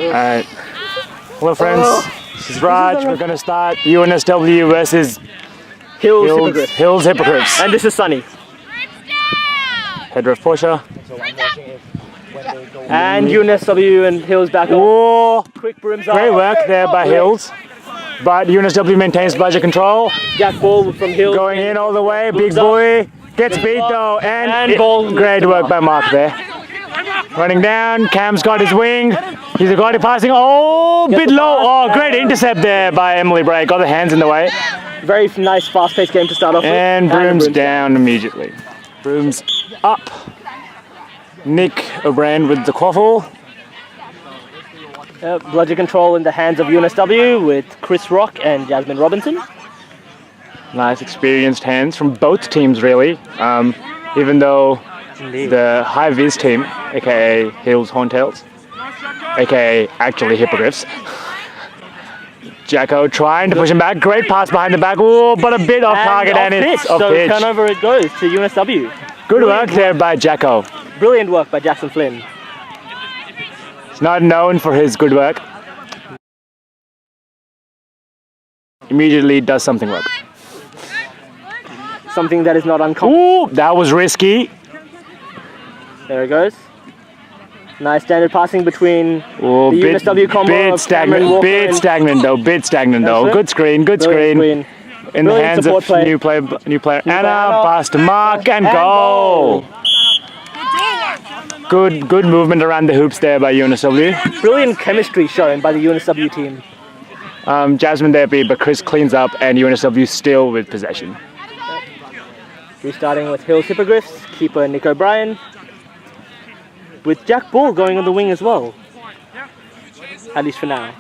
Alright. Hello friends, this is Raj. We're going to start UNSW versus Hills Hippogriffs. And this is Sunny. Header of Portia. And UNSW and Hills back on. Quick brims up. Great work there by Hills. But UNSW maintains budget control. Jack ball from Hills. Going in all the way, big boy. Gets beat though, and ball. Great work by Mark there. Running down, Cam's got his wing. He's got it passing. Oh, bit low. Oh, great intercept there by Emily Bray. Got the hands in the way. Very nice fast-paced game to start off with. And Broom's down immediately. Broom's up. Nick O'Brien with the quaffle. Bludger control in the hands of UNSW with Chris Rock and Jasmine Robinson. Nice experienced hands from both teams really. Even though the high vis team, aka Hills Horntails, aka actually Hippogriffs. Jacko trying to push him back. Great pass behind the back. Oh, but a bit off target and it's off pitch. So turnover it goes to UNSW. Good work there by Jacko. Brilliant work by Jackson Flynn. He's not known for his good work. Immediately does something work. Something that is not uncommon. Ooh, that was risky. There it goes. Nice standard passing between the UNSW combo. Bit stagnant though. Good screen. In the hands of new player Anna, pass to Mark and goal. Good movement around the hoops there by UNSW. Brilliant chemistry shown by the UNSW team. Jasmine there beat, but Chris cleans up and UNSW still with possession. Restarting with Hills Hippogriffs, keeper Nick O'Brien. With Jack Ball going on the wing as well. At least for now.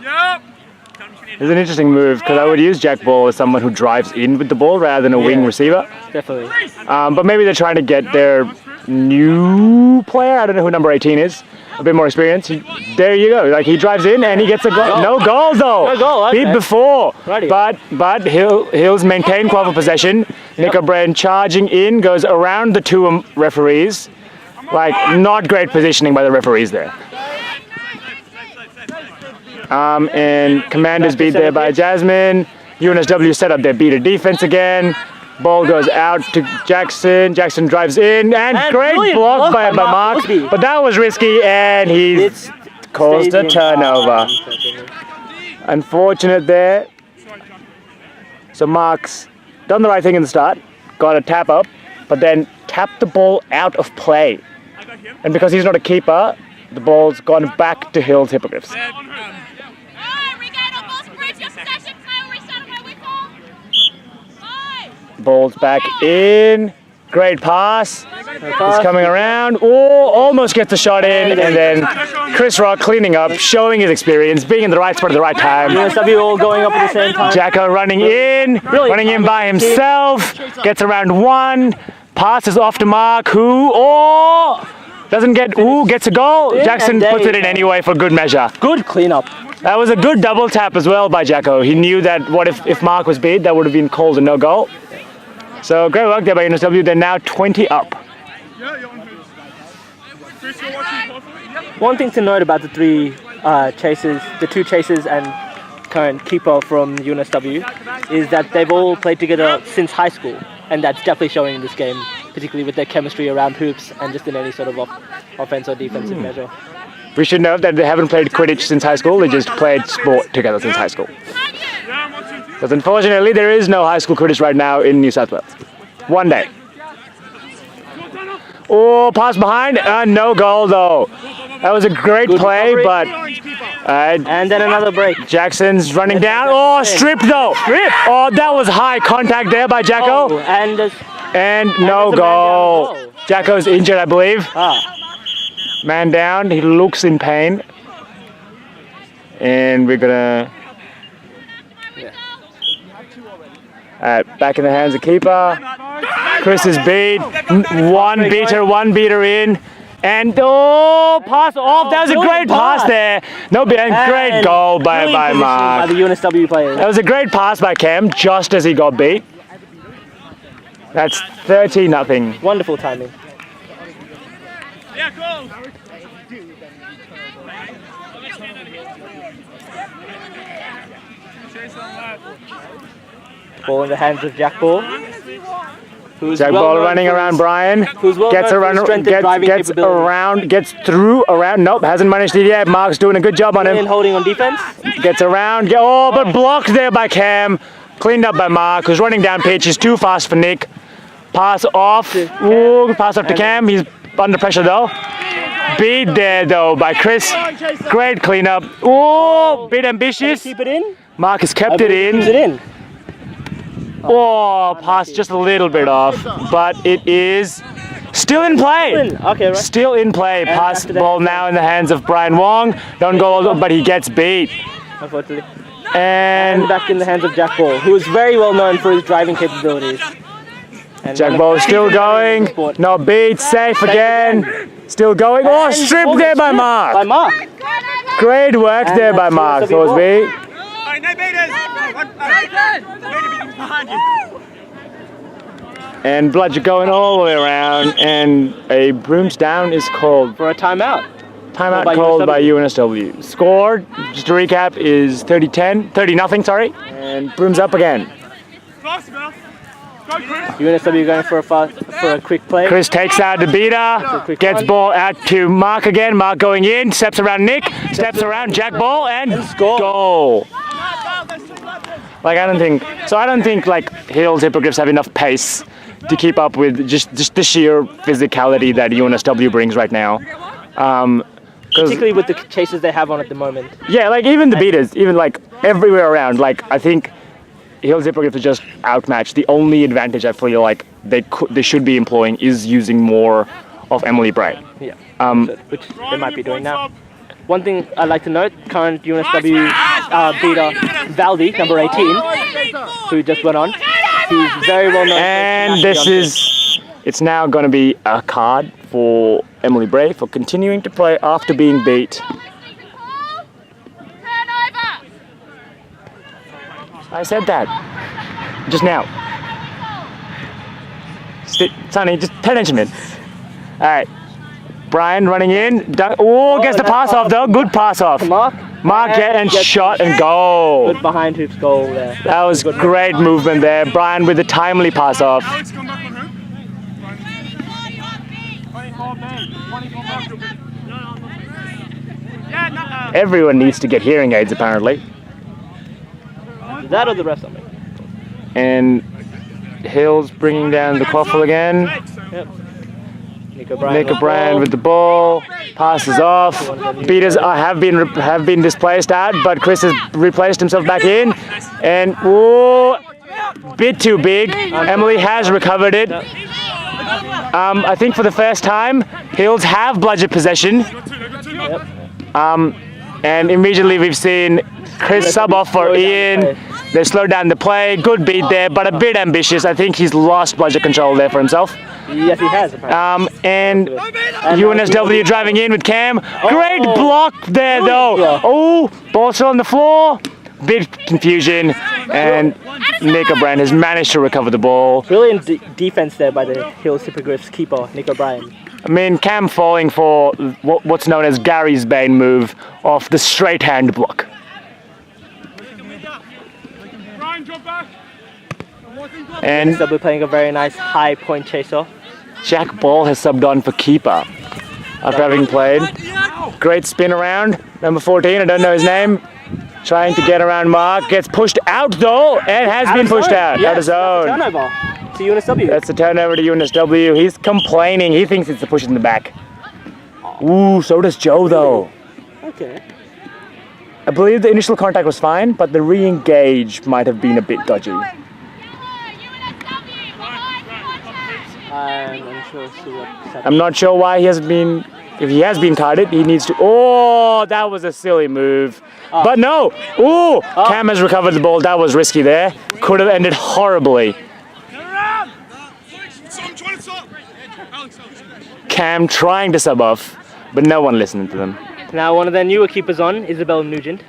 It's an interesting move because I would use Jack Ball as someone who drives in with the ball rather than a wing receiver. Definitely. But maybe they're trying to get their new player, I don't know who number 18 is, a bit more experience. There you go. Like he drives in and he gets a goal. No goal though. No goal. Okay. Beat before. But Hills maintain quaffle possession. Nick O'Brien charging in, goes around the two referees. Like, not great positioning by the referees there. And Commanders beat there by Jasmine. UNSW set up their beater defense again. Ball goes out to Jackson. Jackson drives in. And great block by Mark. But that was risky and he's caused a turnover. Unfortunate there. So Mark's done the right thing in the start. Got a tap up. But then tapped the ball out of play. And because he's not a keeper, the ball's gone back to Hills Hippogriffs. Ball's back in. Great pass. He's coming around. Oh, almost gets the shot in. And then Chris Rock cleaning up, showing his experience, being in the right spot at the right time. UNSW all going up at the same time. Jacko running in by himself. Gets around one. Passes off to Mark, who doesn't get, gets a goal. Jackson puts it in anyway for good measure. Good cleanup. That was a good double tap as well by Jacko. He knew that if Mark was beat, that would have been called a no goal. So great work there by UNSW. They're now 20 up. One thing to note about the two chasers and current keeper from UNSW is that they've all played together since high school. And that's definitely showing in this game, particularly with their chemistry around hoops and just in any sort of offense or defensive measure. We should note that they haven't played Quidditch since high school, they just played sport together since high school. Because unfortunately there is no high school Quidditch right now in New South Wales. One day. Oh, pass behind, no goal though. That was a great play, but... and then another break. Jackson's running down. Oh, strip though. Oh, that was high contact there by Jacko. And no goal. Jacko's injured, I believe. Man down. He looks in pain. And we're gonna... back in the hands of keeper. Chris is beat. One beater in. And pass off. That was a great pass there. Great goal by Mark. By the UNSW players. That was a great pass by Cam just as he got beat. That's 30-0. Wonderful timing. Ball in the hands of Jack Ball. Jack Ball running around Brian. Gets around, gets through, around. Nope, hasn't managed it yet. Mark's doing a good job on him. Holding on defense. Gets around. But blocked there by Cam. Cleaned up by Mark, who's running down pitch. He's too fast for Nick. Pass off. Ooh, pass off to Cam. He's under pressure though. Beat there though by Chris. Great cleanup. Oh, bit ambitious. Keep it in. Mark has kept it in. Oh, pass just a little bit off, but it is still in play. Okay, right. Still in play. Pass ball now in the hands of Brian Wong. Don't go, but he gets beat. Unfortunately. And back in the hands of Jack Ball, who is very well known for his driving capabilities. And Jack Ball still going. No beat. Safe again. Still going. Oh, stripped there by Mark. By Mark. Great work there by Mark. Thorsby. And Bludger going all the way around, and a brooms down is called for a timeout. Timeout called by UNSW. Score, just to recap, is 30-0, sorry, and brooms up again. UNSW going for a quick play. Chris takes out the beater, gets ball out to Mark again. Mark going in, steps around Nick, steps around Jack Ball, and goal. Like I don't think like Hill's Hippogriffs have enough pace to keep up with just the sheer physicality that UNSW brings right now. Particularly with the chases they have on at the moment. Yeah, like even the beaters, even like everywhere around. Like I think Hill's Hippogriffs are just outmatched. The only advantage I feel like they should be employing is using more of Emily Bray. Yeah, which they might be doing now. One thing I'd like to note, current UNSW beater Valdi, number 18, who just went on. He's very well known. And it's now going to be a card for Emily Bray for continuing to play after being beat. I said that just now. Sonny, just pay attention, man. All right. Brian running in. Gets the pass off though. Good pass off. Mark and shot and goal. Good behind hoops goal there. That was great movement there. Brian with the timely pass off. Everyone needs to get hearing aids apparently. That or the rest of me. And Hill's bringing down the quaffle again. Yep. Nick O'Brien with the ball, passes off. Beaters have been displaced out, but Chris has replaced himself back in. And bit too big. Emily has recovered it. I think for the first time, Hills have bludgered possession. And immediately we've seen Chris sub off for Ian. They slowed down the play. Good beat there, but a bit ambitious. I think he's lost bludger control there for himself. Yes, he has. And UNSW driving in with Cam. Great block there, though. Oh, ball still on the floor. Bit confusion, and Nick O'Brien has managed to recover the ball. Brilliant defense there by the Hills Hippogriffs keeper, Nick O'Brien. I mean, Cam falling for what's known as Gary's Bane move off the straight hand block. And so we're playing a very nice high point chaser. Jack Ball has subbed on for keeper after having played. Great spin around. Number 14, I don't know his name. Trying to get around Mark. Gets pushed out though, and has been pushed out. Yes, out of zone. Turnover to UNSW. That's the turnover to UNSW. He's complaining. He thinks it's the push in the back. Ooh, so does Joe though. Okay. I believe the initial contact was fine, but the re-engage might have been a bit dodgy. I'm not sure why he hasn't been. If he has been carded, he needs to. Oh, that was a silly move. But no. Cam has recovered the ball. That was risky there. Could have ended horribly. Cam trying to sub off, but no one listening to them. Now one of their newer keepers on, Isabel Nugent.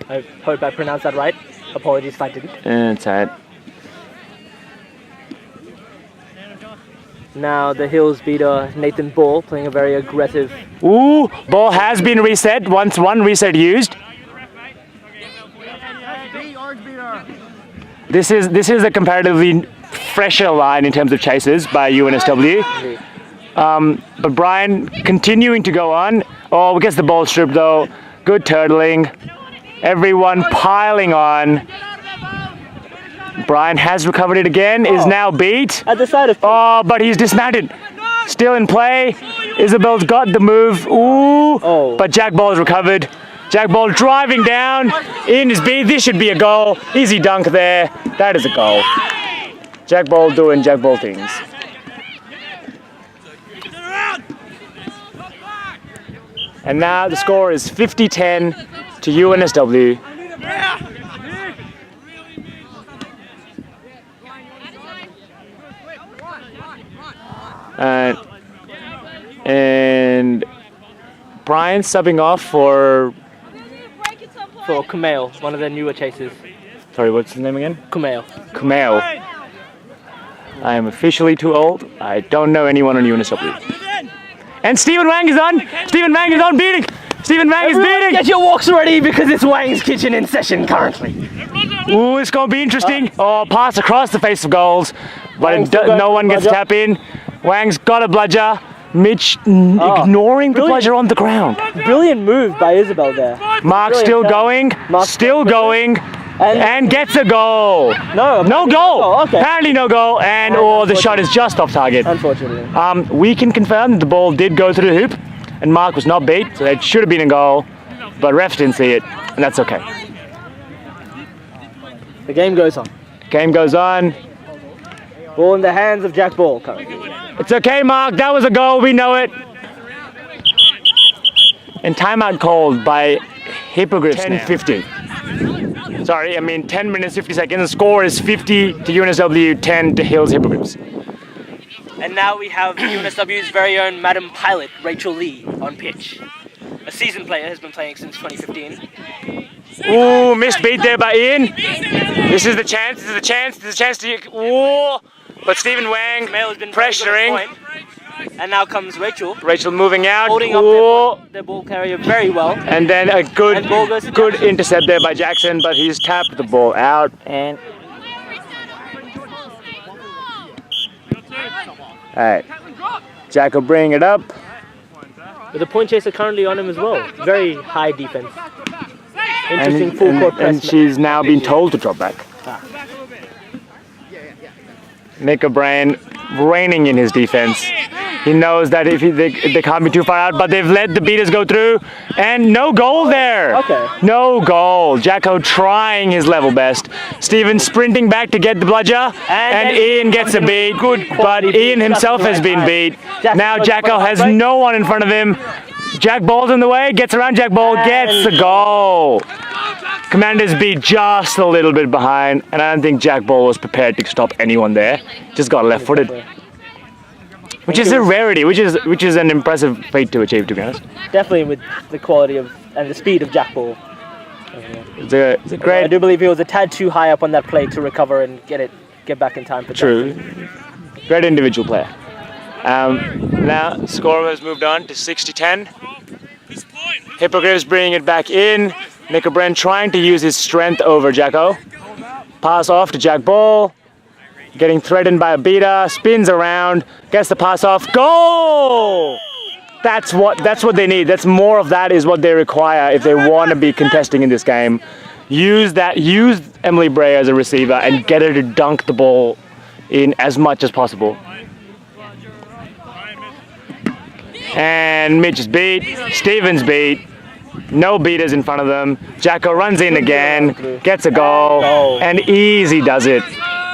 I hope I pronounced that right. Apologies if I didn't. It's alright. Now the Hills beater Nathan Ball playing a very aggressive. Ooh, ball has been reset. Once one reset used. This is a comparatively fresher line in terms of chases by UNSW. But Brian continuing to go on. Oh, gets the ball stripped though. Good turtling. Everyone piling on. Brian has recovered it again, is now beat. At the side of. Oh, but he's dismounted. Still in play. Isabel's got the move. Ooh. Oh. But Jack Ball has recovered. Jack Ball driving down. In his beat. This should be a goal. Easy dunk there. That is a goal. Jack Ball doing Jack Ball things. And now the score is 50-10 to UNSW. And Brian subbing off for Kumail, one of the newer chasers. Sorry, what's his name again? Kumail. I am officially too old. I don't know anyone on UNSW. And Stephen Wang is on. Stephen Wang is on beating. Stephen Wang is beating. Get your walks ready because it's Wang's kitchen in session currently. Ooh, it's going to be interesting. Oh, pass across the face of goals. But no one gets to tap in. Wang's got a bludger. Mitch ignoring the bludger on the ground. Brilliant move by Isabel there. Mark still going. Still going. And gets a goal. No goal. Oh, okay. Apparently no goal. And the shot is just off target. Unfortunately. We can confirm that the ball did go through the hoop. And Mark was not beat. So it should have been a goal. But refs didn't see it. And that's okay. The game goes on. Game goes on. Ball in the hands of Jack Ball currently. It's okay, Mark. That was a goal. We know it. And timeout called by Hippogriffs. 10:50. Sorry, I mean 10 minutes 50 seconds. The score is 50 to UNSW, 10 to Hills Hippogriffs. And now we have UNSW's very own Madam Pilot, Rachel Lee, on pitch. A seasoned player, has been playing since 2015. Ooh, missed beat there by Ian. This is the chance. This is the chance. This is the chance to. Ooh, but Stephen Wang has been pressuring. And now comes Rachel. Rachel moving out. Holding up their ball carrier very well. And then a good intercept there by Jackson, but he's tapped the ball out. And alright, Jack will bring it up. With a point chaser currently on him as well. Very high defense. Interesting full court press. And she's now been told to drop back. Nick O'Brien reining in his defense. He knows that if they can't be too far out, but they've let the beaters go through, and no goal there. Okay. No goal. Jacko trying his level best. Steven sprinting back to get the bludger, and Ian gets a beat. But Ian himself has been beat. Now Jacko has no one in front of him. Jack Ball's in the way, gets around Jack Ball, gets the goal. Commanders beat just a little bit behind, and I don't think Jack Ball was prepared to stop anyone there. Just got left-footed. Which is a rarity, which is an impressive feat to achieve, to be honest. Definitely with the quality of and the speed of Jack Ball. It's a great. I do believe he was a tad too high up on that play to recover and get back in time for True. Great individual player. Now score has moved on to 60-10. Hippogriffs bringing it back in. Nick O'Brien trying to use his strength over Jacko. Pass off to Jack Ball. Getting threatened by a beater, spins around, gets the pass off, goal! That's what they need. That's more of that is what they require if they want to be contesting in this game. Use Emily Bray as a receiver and get her to dunk the ball in as much as possible. And Mitch is beat, Stevens beat, no beaters in front of them. Jacko runs in again, gets a goal, and easy does it.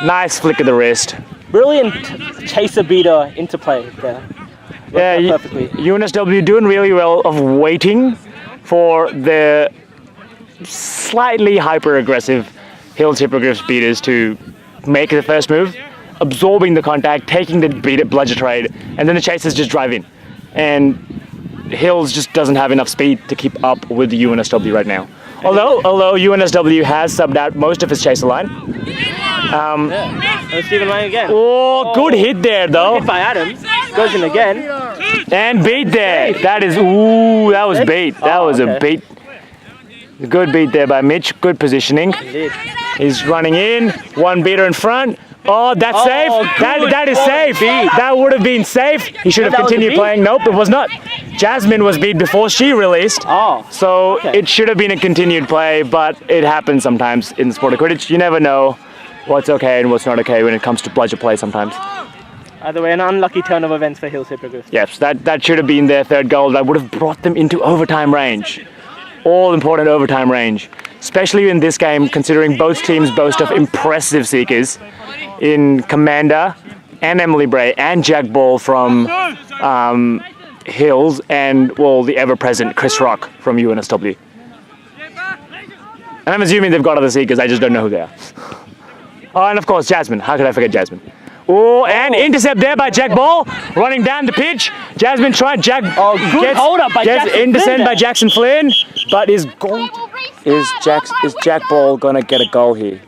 Nice flick of the wrist. Brilliant chaser beater interplay there. Yeah, UNSW doing really well of waiting for the slightly hyper-aggressive Hills Hippogriffs beaters to make the first move, absorbing the contact, taking the bludger trade, and then the chasers just drive in. And Hills just doesn't have enough speed to keep up with the UNSW right now. Although UNSW has subbed out most of his chaser line. And Stephen Lang again. Oh, good hit there though. Hit by Adam. Goes in again. And beat there. That is, ooh, that was beat. That was a beat. Good beat there by Mitch. Good positioning. Indeed. He's running in. One beater in front. Oh, that's safe. That is safe. That would have been safe. He should have continued playing. Nope, it was not. Jasmine was beat before she released. So it should have been a continued play, but it happens sometimes in the sport of Quidditch. You never know what's okay and what's not okay when it comes to bludger play sometimes. Either way, an unlucky turn of events for Hills Hippogriffs. Yes, that should have been their third goal. That would have brought them into overtime range. All important overtime range. Especially in this game, considering both teams boast of impressive seekers in Commander and Emily Bray and Jack Ball from Hills and, well, the ever-present Chris Rock from UNSW. And I'm assuming they've got other seekers, I just don't know who they are. Oh, and of course, Jasmine. How could I forget Jasmine? Oh, and intercept there by Jack Ball, running down the pitch. Jasmine tried. Good hold up by gets Jackson intercept Flynn by Jackson Flynn, but is Jack Ball gonna get a goal here?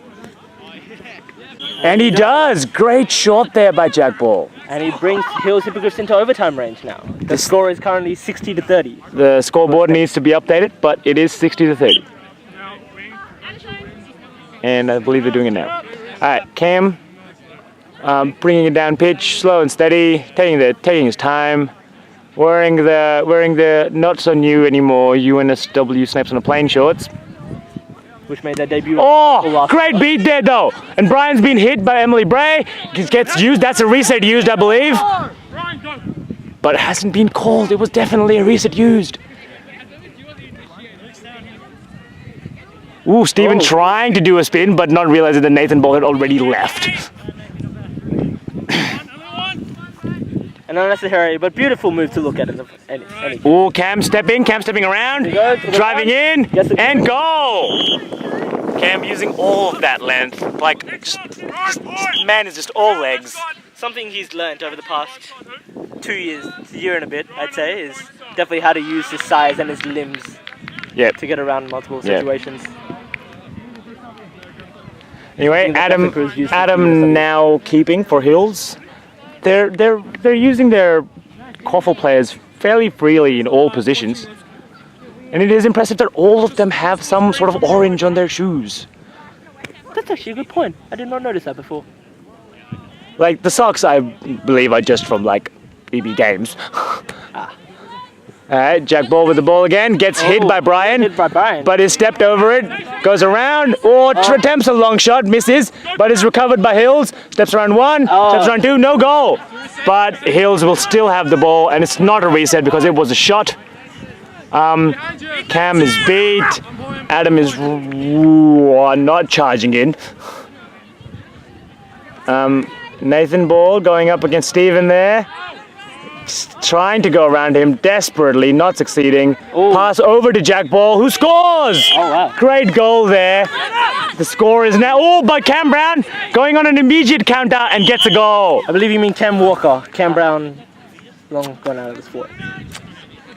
And he does. Great shot there by Jack Ball. And he brings Hills Hippogriffs into overtime range now. The score is currently 60-30. The scoreboard needs to be updated, but it is 60-30. And I believe they're doing it now. All right, Cam. Bringing it down pitch, slow and steady, taking his time, wearing the not so new anymore UNSW Snaps on a Plane shorts, which made their debut. Oh, great beat there though, and Brian's been hit by Emily Bray. Gets used. That's a reset used, I believe, but it hasn't been called. It was definitely a reset used. Ooh, Stephen trying to do a spin, but not realizing that Nathan Ball had already left. An unnecessary but beautiful move to look at. Oh, Cam stepping around, driving in, and goal! Cam using all of that length, like, man is just all legs. Something he's learnt over the past 2 years, a year and a bit, I'd say, is definitely how to use his size and his limbs to get around multiple situations. Anyway, Adam now keeping for Hills. They're using their quaffle players fairly freely in all positions. And it is impressive that all of them have some sort of orange on their shoes. That's actually a good point. I did not notice that before. Like the socks, I believe, are just from like BB Games. Alright, Jack Ball with the ball again, gets hit by Brian, but is stepped over it, goes around, attempts a long shot, misses, but is recovered by Hills, steps around one, steps around two, no goal. But Hills will still have the ball, and it's not a reset because it was a shot. Cam is beat, Adam is not charging in. Nathan Ball going up against Stephen there. Trying to go around him desperately, not succeeding. Pass over to Jack Ball, who scores! Oh, wow. Great goal there. The score is now, by Cam Brown, going on an immediate counter and gets a goal. I believe you mean Cam Walker. Cam Brown, long gone out of the sport.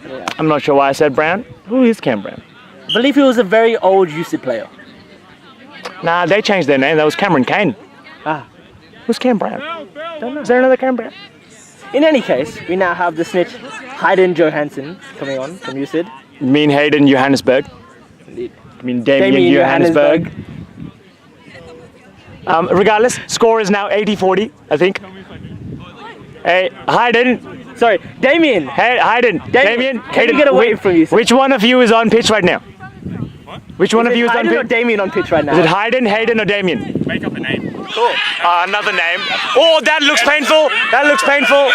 Yeah. I'm not sure why I said Brown. Who is Cam Brown? I believe he was a very old UC player. Nah, they changed their name. That was Cameron Kane. Who's Cam Brown? Don't know. Is there another Cam Brown? In any case, we now have the Snitch Haydn Johansson coming on from UCID. You mean Haydn Johannesburg? Indeed. I mean Damien Johannesburg. Regardless, score is now 80-40, I think. Hey, Haydn. Sorry, Damien. Hey, Haydn. Damien. Can you get away from you, sir? Which one of you is on pitch right now? Which one of you is on pitch? Haydn or Damien on pitch right now? Is it Haydn, Haydn, or Damien? Make up a name. Cool. Another name. Oh, that looks painful. That looks painful.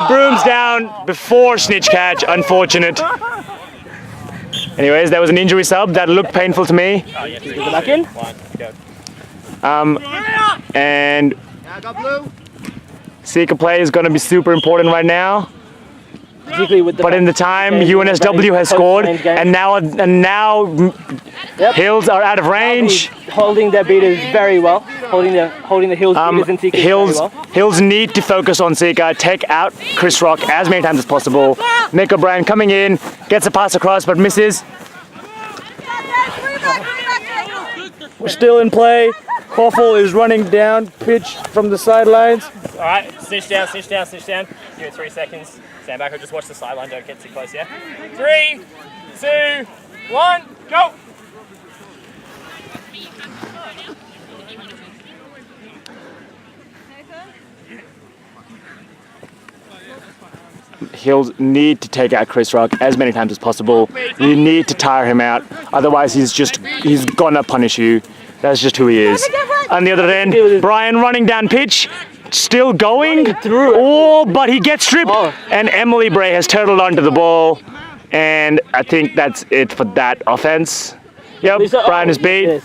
Brooms down before Snitch catch. Unfortunate. Anyways, there was an injury sub. That looked painful to me. Go back in. And Seeker play is going to be super important right now. But in the time, UNSW has scored, and now Hills are out of range. Holding their beaters very well. Holding the Hills beaters and Seekers very well. Hills need to focus on Seeker, take out Chris Rock as many times as possible. Nick O'Brien coming in, gets a pass across but misses. We're still in play. Koffel is running down pitch from the sidelines. All right, snitch down, snitch down, snitch down. Give it 3 seconds. Stand back or just watch the sideline. Don't get too close, yeah? 3, 2, 1, go! He'll need to take out Chris Rock as many times as possible. You need to tire him out, otherwise he's gonna punish you. That's just who he is. On the other end, Brian running down pitch, still going. Oh, but he gets stripped. And Emily Bray has turtled onto the ball. And I think that's it for that offense. Yep, Brian is beat.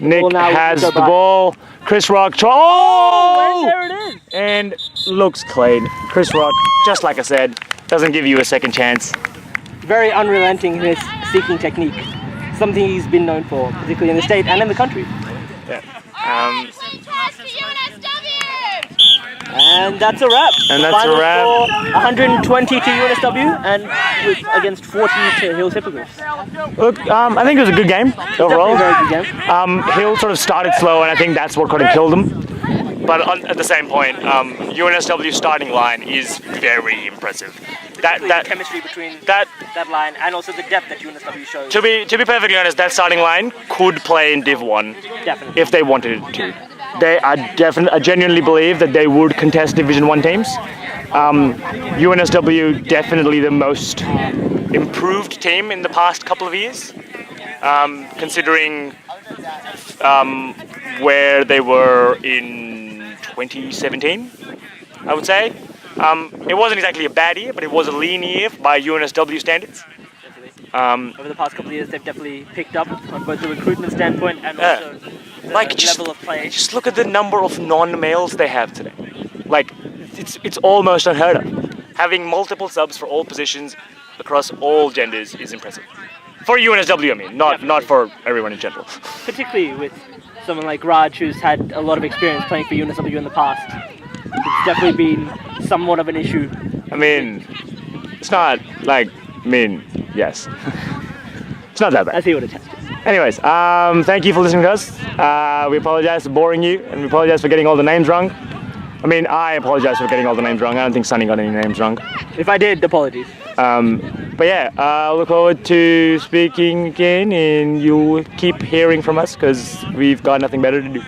Nick has the ball. Chris Rock, oh! There it is. And looks clean. Chris Rock, just like I said, doesn't give you a second chance. Very unrelenting in his seeking technique. Something he's been known for, particularly in the state and in the country. Yeah. And that's a wrap. And that's Final a wrap. Score, 120 to UNSW and against 40 to Hill's Hippogriffs. Look, I think it was a good game overall. Definitely a very good game. Hill sort of started slow, and I think that's what kind of killed them. But at the same point, UNSW's starting line is very impressive. The chemistry between that line and also the depth that UNSW shows. To be perfectly honest, that starting line could play in Div 1 Definitely. if they wanted it to. I genuinely believe that they would contest Division 1 teams. UNSW definitely the most improved team in the past couple of years, considering where they were in 2017, I would say. It wasn't exactly a bad year, but it was a lean year by UNSW standards. Over the past couple of years, they've definitely picked up on both the recruitment standpoint and also the level of play. Just look at the number of non-males they have today. Like, it's almost unheard of. Having multiple subs for all positions across all genders is impressive. For UNSW, I mean, not for everyone in general. Particularly with someone like Raj, who's had a lot of experience playing for UNSW in the past. It's definitely been somewhat of an issue. I mean, it's not like, yes. It's not that bad. As he would attest to. Anyways, thank you for listening to us. We apologize for boring you, and we apologize for getting all the names wrong. I mean, I apologize for getting all the names wrong. I don't think Sonny got any names wrong. If I did, apologies. But yeah, I look forward to speaking again, and you'll keep hearing from us because we've got nothing better to do.